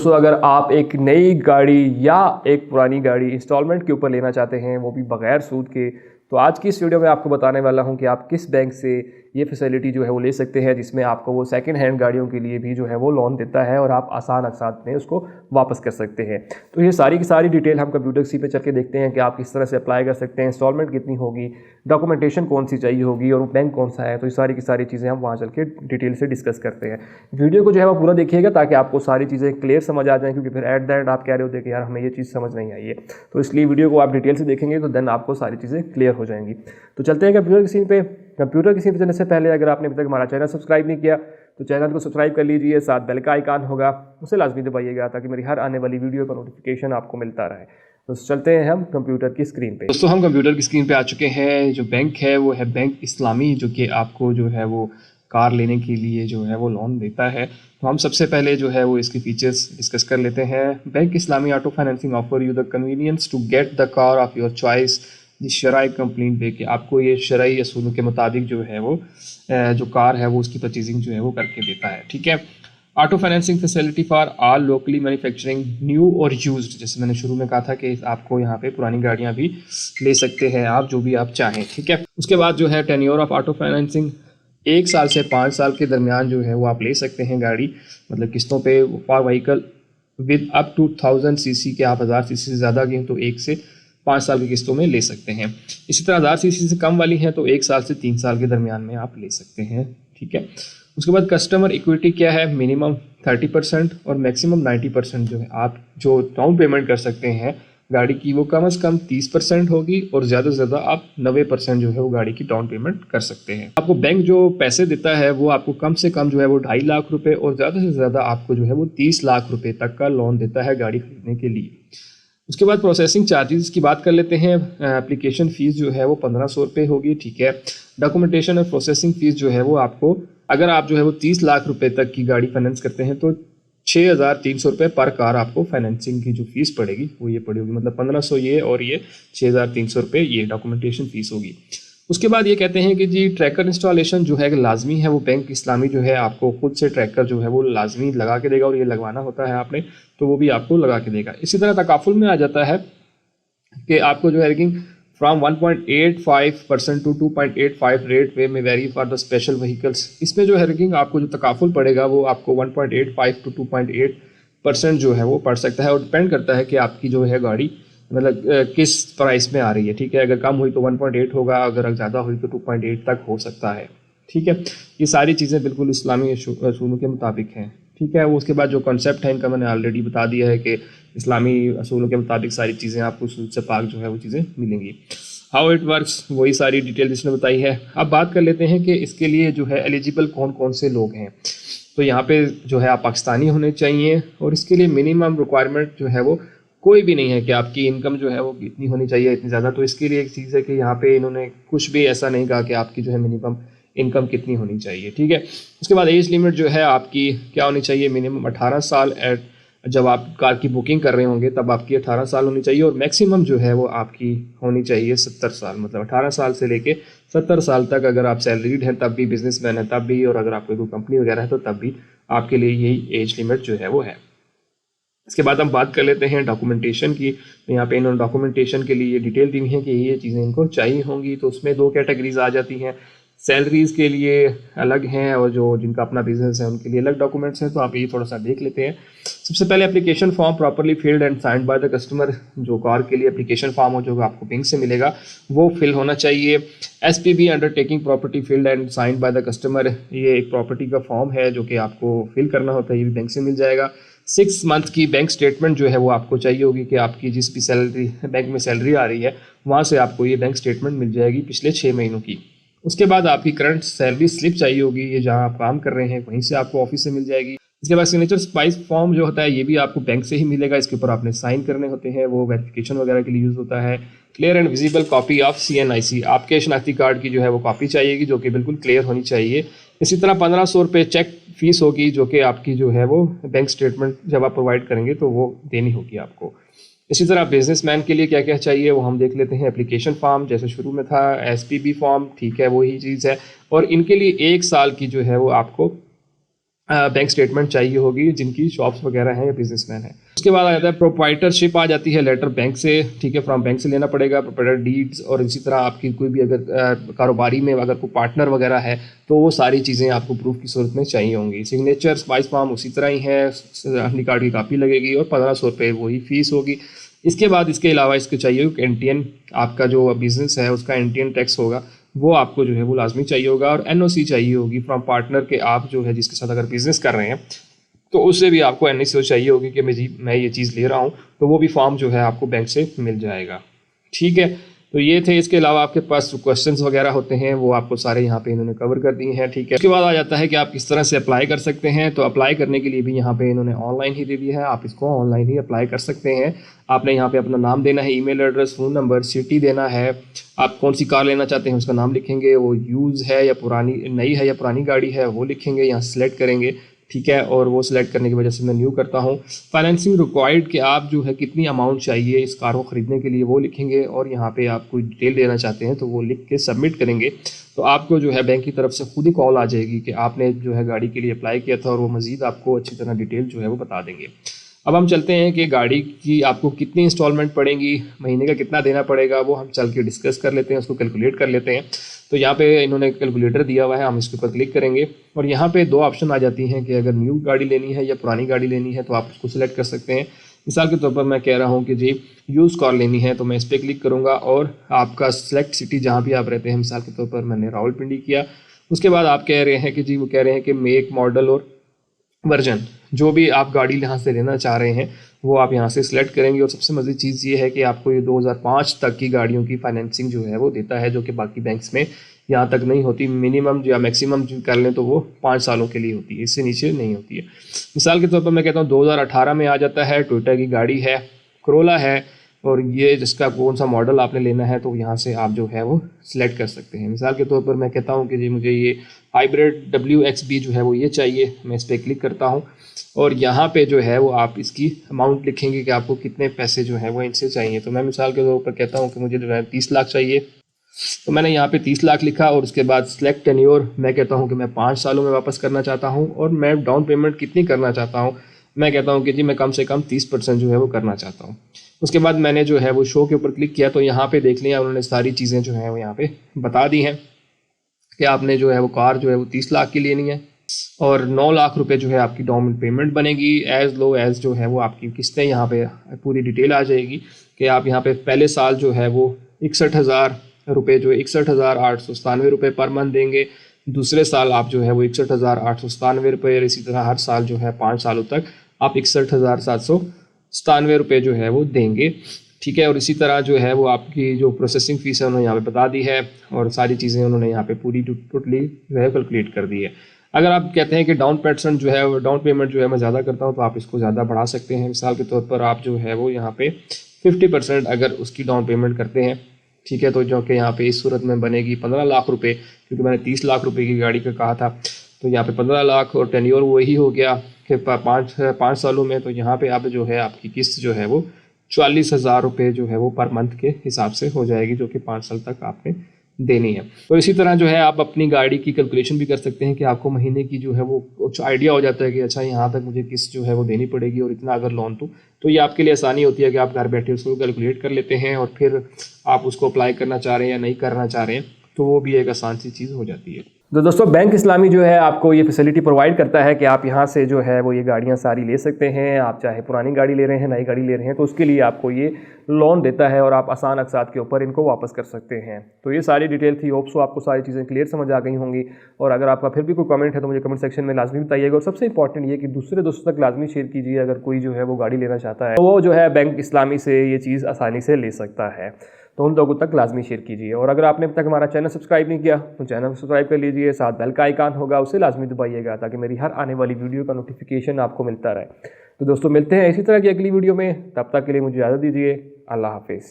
दोस्तों अगर आप एक नई गाड़ी या एक पुरानी गाड़ी इंस्टॉलमेंट के ऊपर लेना चाहते हैं, वो भी बगैर सूद के, तो आज की इस वीडियो में आपको बताने वाला हूं कि आप किस बैंक से ये फैसिलिटी जो है वो ले सकते हैं, जिसमें आपको वो सेकंड हैंड गाड़ियों के लिए भी जो है वो लोन देता है और आप आसान अकसात में उसको वापस कर सकते हैं। तो ये सारी की सारी डिटेल हम कंप्यूटर सी पे चल के देखते हैं कि आप किस तरह से अप्लाई कर सकते हैं, इंस्टॉलमेंट कितनी होगी, डॉक्यूमेंटेशन कौन सी चाहिए होगी और बैंक कौन सा है। तो ये सारी की सारी चीज़ें हम वहाँ चल के डिटेल से डिस्कस करते हैं। वीडियो को जो है वो पूरा देखिएगा ताकि आपको सारी चीज़ें क्लियर समझ आ जाएँ, क्योंकि फिर एट द एंड आप कह रहे होते कि यार हमें ये चीज़ समझ नहीं आई है। तो इसलिए वीडियो को आप डिटेल से देखेंगे तो देन आपको सारी चीज़ें क्लियर हो जाएंगी। तो चलते हैं कंप्यूटर की स्क्रीन पे। कंप्यूटर की स्क्रीन पे चलने से पहले अगर आपने अभी तक हमारा चैनल सब्सक्राइब नहीं किया तो चैनल को सब्सक्राइब कर लीजिए, साथ बेल का आइकन होगा उसे लाजमी दबाइएगा ताकि मेरी हर आने वाली वीडियो का नोटिफिकेशन आपको मिलता रहे। तो चलते हैं हम कंप्यूटर की स्क्रीन पे। दोस्तों हम कंप्यूटर की स्क्रीन पे आ चुके हैं। जो बैंक है वो है बैंक इस्लामी, जो कि आपको जो है वो कार लेने के लिए जो है वो लोन देता है। तो हम सबसे पहले जो है वो इसके फीचर्स डिस्कस कर लेते हैं। Bank Islami auto financing offer you the convenience to get the car of your choice the शराई कंप्लीट वे, के आपको ये शराई असूलों के मुताबिक जो है वो जो कार है वो उसकी परचेजिंग जो है वो करके देता है। ठीक है। Auto financing facility for all locally manufacturing new और यूज्ड, जैसे मैंने शुरू में कहा था कि आपको यहाँ पे पुरानी गाड़ियाँ भी ले सकते हैं आप, जो भी आप चाहें। ठीक है। उसके बाद जो है टेन्योर ऑफ ऑटो फाइनेंसिंग 1 साल से 5 साल के दरमियान जो है वो आप ले सकते हैं गाड़ी, मतलब किस्तों पे for vehicle with up to 1000 CC के। आप 1000 सीसी से ज़्यादा की तो 1 से 5 साल की किस्तों में ले सकते हैं। इसी तरह 1000 सीसी से कम वाली हैं तो 1 साल से 3 साल के दरमियान में आप ले सकते हैं। ठीक है। उसके बाद कस्टमर इक्विटी क्या है, मिनिमम 30% और मैक्सिमम 90% जो है आप जो डाउन पेमेंट कर सकते हैं गाड़ी की, वो कम से कम 30% होगी और ज़्यादा से ज़्यादा आप 90% जो है वो गाड़ी की डाउन पेमेंट कर सकते हैं। आपको बैंक जो पैसे देता है वो आपको कम से कम जो है वो 2.5 लाख रुपए और ज़्यादा से ज़्यादा आपको जो है वो 30 लाख रुपए तक का लोन देता है गाड़ी खरीदने के लिए। उसके बाद प्रोसेसिंग चार्जेस की बात कर लेते हैं। एप्लीकेशन फ़ीस जो है वो 1500 रुपये होगी। ठीक है। डॉक्यूमेंटेशन और प्रोसेसिंग फ़ीस जो है वो आपको, अगर आप जो है वो 30 लाख रुपए तक की गाड़ी फाइनेंस करते हैं तो 6300 रुपये पर कार आपको फाइनेंसिंग की जो फीस पड़ेगी वो ये पड़ेगी, मतलब 1500 ये और ये 6300 रुपये ये डॉक्यूमेंटेशन फ़ीस होगी। उसके बाद ये कहते हैं कि जी ट्रैकर इंस्टॉलेशन जो है लाजमी है, वो बैंक इस्लामी जो है आपको खुद से ट्रैकर जो है वो लाजमी लगा के देगा और ये लगवाना होता है आपने, तो वो भी आपको लगा के देगा। इसी तरह तकाफुल में आ जाता है कि आपको जो है रेटिंग फ्रॉम 1.85% टू 2.85 रेट वे में very for the special vehicles. इसमें जो है रेटिंग आपको जो तकाफुल पड़ेगा वो आपको 1.85 टू 2.8% जो है वो पड़ सकता है और डिपेंड करता है कि आपकी जो है गाड़ी मतलब किस प्राइस में आ रही है। ठीक है। अगर कम हुई तो 1.8 होगा, अगर ज़्यादा हुई तो 2.8 तक हो सकता है। ठीक है। ये सारी चीज़ें बिल्कुल इस्लामी असूलों के मुताबिक हैं। ठीक है। वो उसके बाद जो कॉन्सेप्ट है इनका मैंने ऑलरेडी बता दिया है कि इस्लामी असूलों के मुताबिक सारी चीज़ें आपको सूद से पाक जो है वो चीज़ें मिलेंगी। हाउ इट वर्क्स वही सारी डिटेल जिसने बताई है। अब बात कर लेते हैं कि इसके लिए जो है एलिजिबल कौन कौन से लोग हैं। तो यहाँ पे जो है आप पाकिस्तानी होने चाहिए और इसके लिए मिनिमम रिक्वायरमेंट जो है वो कोई भी नहीं है कि आपकी इनकम जो है वो इतनी होनी चाहिए इतनी ज़्यादा। तो इसके लिए एक चीज़ है कि यहाँ पे इन्होंने कुछ भी ऐसा नहीं कहा कि आपकी जो है मिनिमम इनकम कितनी होनी चाहिए। ठीक है। उसके बाद एज लिमिट जो है आपकी क्या होनी चाहिए, मिनिमम 18 साल एट, जब आप कार की बुकिंग कर रहे होंगे तब आपकी 18 साल होनी चाहिए और मैक्सिमम जो है वो आपकी होनी चाहिए 70 साल, मतलब 18 साल से लेके 70 साल तक। अगर आप सैलरीड हैं तब भी, बिजनेसमैन है तब भी, और अगर आपको कोई कंपनी वगैरह है तो तब भी आपके लिए यही एज लिमिट जो है वो है। इसके बाद हम बात कर लेते हैं डॉक्यूमेंटेशन की। तो यहाँ पे इन्होंने डॉक्यूमेंटेशन के लिए डिटेल दी हुई है कि ये चीज़ें इनको चाहिए होंगी। तो उसमें 2 कैटेगरीज आ जाती हैं। सैलरीज़ के लिए अलग हैं और जो जिनका अपना बिजनेस है उनके लिए अलग डॉक्यूमेंट्स हैं। तो आप ये थोड़ा सा देख लेते हैं। सबसे पहले application form properly filled and signed by the customer. जो कार के लिए एप्लीकेशन फॉर्म हो जो आपको बैंक से मिलेगा वो फिल होना चाहिए। SPB undertaking property filled and signed by the customer, ये एक प्रॉपर्टी का फॉर्म है जो कि आपको फिल करना होता है, ये भी बैंक से मिल जाएगा। 6 मंथ की बैंक स्टेटमेंट जो है वो आपको चाहिए होगी कि आपकी जिस भी सैलरी बैंक में सैलरी आ रही है वहाँ से आपको ये बैंक स्टेटमेंट मिल जाएगी पिछले 6 महीनों की। उसके बाद आपकी करंट सैलरी स्लिप चाहिए होगी, ये जहाँ आप काम कर रहे हैं वहीं से आपको ऑफिस से मिल जाएगी। इसके बाद सिग्नेचर स्पाइस फॉर्म जो होता है ये भी आपको बैंक से ही मिलेगा, इसके ऊपर आपने साइन करने होते हैं, वो वेरिफिकेशन वगैरह के लिए यूज़ होता है। Clear and visible copy of CNIC, आपके शनाख्ती कार्ड की जो है वो कॉपी चाहिएगी जो कि बिल्कुल क्लियर होनी चाहिए। इसी तरह 1500 रुपये चेक फीस होगी जो कि आपकी जो है वो बैंक स्टेटमेंट जब आप प्रोवाइड करेंगे तो वो देनी होगी आपको। इसी तरह बिजनेसमैन के लिए क्या क्या चाहिए वो हम देख लेते हैं। एप्लीकेशन फॉर्म जैसे शुरू में था, SPB फॉर्म, ठीक है वही चीज़ है। और इनके लिए 1 साल की जो है वो आपको बैंक स्टेटमेंट चाहिए होगी जिनकी शॉप्स वगैरह हैं या बिजनेसमैन है। उसके बाद आ जाता है प्रोप्राइटरशिप, आ जाती है लेटर बैंक से, ठीक है, फ्रॉम बैंक से लेना पड़ेगा प्रोप्राइटर डीड्स। और इसी तरह आपकी कोई भी अगर कारोबारी में अगर कोई पार्टनर वगैरह है तो वो सारी चीज़ें आपको प्रूफ की सूरत में चाहिए होंगी। सिग्नेचर स्पाइस फॉर्म उसी तरह ही है, ID कार्ड की कापी लगेगी और 1500 रुपये वही फीस होगी। इसके बाद इसके अलावा इसको चाहिए NTN, आपका जो बिज़नेस है उसका NTN टैक्स होगा वो आपको जो है वो लाजमी चाहिए होगा। और NOC चाहिए होगी फ्रॉम पार्टनर के, आप जो है जिसके साथ अगर बिज़नेस कर रहे हैं तो उससे भी आपको NOC चाहिए होगी कि मैं ये चीज़ ले रहा हूँ, तो वो भी फॉर्म जो है आपको बैंक से मिल जाएगा। ठीक है, तो ये थे। इसके अलावा आपके पास जो क्वेश्चंस वगैरह होते हैं वो आपको सारे यहाँ पे इन्होंने कवर कर दिए हैं। ठीक है, उसके बाद आ जाता है कि आप किस तरह से अप्लाई कर सकते हैं। तो अप्लाई करने के लिए भी यहाँ पे इन्होंने ऑनलाइन ही दे दिया है, आप इसको ऑनलाइन ही अप्लाई कर सकते हैं। आपने यहाँ पे अपना नाम देना है, email address, phone number, city देना है, आप कौन सी कार लेना चाहते हैं उसका नाम लिखेंगे, वो यूज़ है या पुरानी, नई है या पुरानी गाड़ी है वो लिखेंगे, यहाँ सेलेक्ट करेंगे। ठीक है, और वो सिलेक्ट करने की वजह से मैं न्यू करता हूँ। फाइनेंसिंग रिक्वायर्ड कि आप जो है कितनी अमाउंट चाहिए इस कार को ख़रीदने के लिए वो लिखेंगे, और यहाँ पे आप कोई डिटेल देना चाहते हैं तो वो लिख के सबमिट करेंगे। तो आपको जो है बैंक की तरफ से खुद ही कॉल आ जाएगी कि आपने जो है गाड़ी के लिए अप्लाई किया था, और वो मज़ीद आपको अच्छी तरह डिटेल जो है वो बता देंगे। अब हम चलते हैं कि गाड़ी की आपको कितनी इंस्टॉलमेंट पड़ेंगी, महीने का कितना देना पड़ेगा, वो हम चल के डिस्कस कर लेते हैं, उसको कैलकुलेट कर लेते हैं। तो यहाँ पे इन्होंने कैलकुलेटर दिया हुआ है, हम इसके ऊपर क्लिक करेंगे और यहाँ पे दो ऑप्शन आ जाती हैं कि अगर न्यू गाड़ी लेनी है या पुरानी गाड़ी लेनी है तो आप उसको सिलेक्ट कर सकते हैं। मिसाल के तौर पर मैं कह रहा हूँ कि जी यूज़ कार लेनी है, तो मैं इस पर क्लिक करूँगा और आपका सेलेक्ट सिटी जहाँ भी आप रहते हैं, मिसाल के तौर पर मैंने रावलपिंडी किया। उसके बाद आप कह रहे हैं कि जी, वो कह रहे हैं कि मेक, मॉडल और वर्जन, जो भी आप गाड़ी यहाँ से लेना चाह रहे हैं वो आप यहाँ से सिलेक्ट करेंगे। और सबसे मज़ेदार चीज़ ये है कि आपको ये 2005 तक की गाड़ियों की फाइनेंसिंग जो है वो देता है, जो कि बाकी बैंक्स में यहाँ तक नहीं होती। मिनिमम या मैक्सिमम जो कर लें तो वो 5 सालों के लिए होती है, इससे नीचे नहीं होती है। मिसाल के तौर पर मैं कहता हूँ 2018 में आ जाता है, टोयोटा की गाड़ी है, करोला है, और ये जिसका कौन सा मॉडल आपने लेना है तो यहाँ से आप जो है वो सिलेक्ट कर सकते हैं। मिसाल के तौर पर मैं कहता हूँ कि जी मुझे ये हाइब्रिड WXB जो है वो ये चाहिए, मैं इस पर क्लिक करता हूँ और यहाँ पे जो है वो आप इसकी अमाउंट लिखेंगे कि आपको कितने पैसे जो है वो इनसे चाहिए। तो मैं मिसाल के तौर पर कहता हूँ कि मुझे जो है 30 लाख चाहिए, तो मैंने यहाँ पे 30 लाख लिखा और उसके बाद सिलेक्ट टेन्योर, मैं कहता हूँ कि मैं 5 सालों में वापस करना चाहता हूँ और मैं डाउन पेमेंट कितनी करना चाहता हूँ, मैं कहता हूँ कि जी मैं कम से कम 30% जो है वो करना चाहता हूँ। उसके बाद मैंने जो है वो शो के ऊपर क्लिक किया, तो यहाँ पे देख लिया उन्होंने सारी चीज़ें जो है वो यहाँ पे बता दी हैं कि आपने जो है वो कार जो है वो 30 लाख की लेनी है और 9 लाख रुपए जो है आपकी डाउन पेमेंट बनेगी। एज लो एज जो है वो आपकी किस्तें यहाँ पे पूरी डिटेल आ जाएगी कि आप यहाँ पे पहले साल जो है वो 61,000 रुपये जो 61,897 रुपये पर मंथ देंगे। दूसरे साल आप जो है वो 61,897 रुपये, और इसी तरह हर साल जो है 5 सालों तक आप 61,797 रुपये जो है वो देंगे। ठीक है, और इसी तरह जो है वो आपकी जो प्रोसेसिंग फ़ीस है उन्होंने यहाँ पे बता दी है और सारी चीज़ें उन्होंने यहाँ पे पूरी टोटली जो है कैलकुलेट कर दी है। अगर आप कहते हैं कि डाउन पेमेंट जो है मैं ज़्यादा करता हूँ तो आप इसको ज़्यादा बढ़ा सकते हैं। मिसाल के तौर पर आप जो है वो यहाँ पे 50% अगर उसकी डाउन पेमेंट करते हैं, ठीक है, तो जो कि यहाँ पे इस सूरत में बनेगी 15 लाख रुपए, क्योंकि मैंने 30 लाख रुपए की गाड़ी का कहा था, तो यहाँ पे 15 लाख और टेन्योर वही हो गया कि 5 सालों में। तो यहाँ पे आप जो है आपकी किस्त जो है वो 44,000 रुपये जो है वो पर मंथ के हिसाब से हो जाएगी, जो कि 5 साल तक आपने देनी है। तो इसी तरह जो है आप अपनी गाड़ी की कैलकुलेशन भी कर सकते हैं कि आपको महीने की जो है वो कुछ आइडिया हो जाता है कि अच्छा यहाँ तक मुझे किस्त जो है वो देनी पड़ेगी और इतना अगर लोन तो ये आपके लिए आसानी होती है कि आप घर बैठे उसको कैलकुलेट कर लेते हैं और फिर आप उसको अप्लाई करना चाह रहे हैं या नहीं करना चाह रहे हैं तो वो भी एक आसान सी चीज़ हो जाती है। तो दोस्तों बैंक इस्लामी जो है आपको ये फैसिलिटी प्रोवाइड करता है कि आप यहाँ से जो है वो ये गाड़ियाँ सारी ले सकते हैं। आप चाहे पुरानी गाड़ी ले रहे हैं, नई गाड़ी ले रहे हैं, तो उसके लिए आपको ये लोन देता है और आप आसान अक़सात के ऊपर इनको वापस कर सकते हैं। तो ये सारी डिटेल थी, होप सो आपको सारी चीज़ें क्लियर समझ आ गई होंगी। और अगर आपका फिर भी कोई कमेंट है तो मुझे कमेंट सेक्शन में लाजमी बताइएगा। और सबसे इंपॉर्टेंट ये कि दूसरे दोस्तों तक लाजमी शेयर कीजिए, अगर कोई जो है वो गाड़ी लेना चाहता है तो वो जो है बैंक इस्लामी से ये चीज़ आसानी से ले सकता है। तो उन लोगों तक लाजमी शेयर कीजिए। और अगर आपने अब तक हमारा चैनल सब्सक्राइब नहीं किया तो चैनल सब्सक्राइब कर लीजिए, साथ बेल का आइकन होगा उसे लाजमी दबाइएगा ताकि मेरी हर आने वाली वीडियो का नोटिफिकेशन आपको मिलता रहे। तो दोस्तों मिलते हैं इसी तरह की अगली वीडियो में, तब तक के लिए मुझे इजाज़त दीजिए। अल्लाह हाफिज़।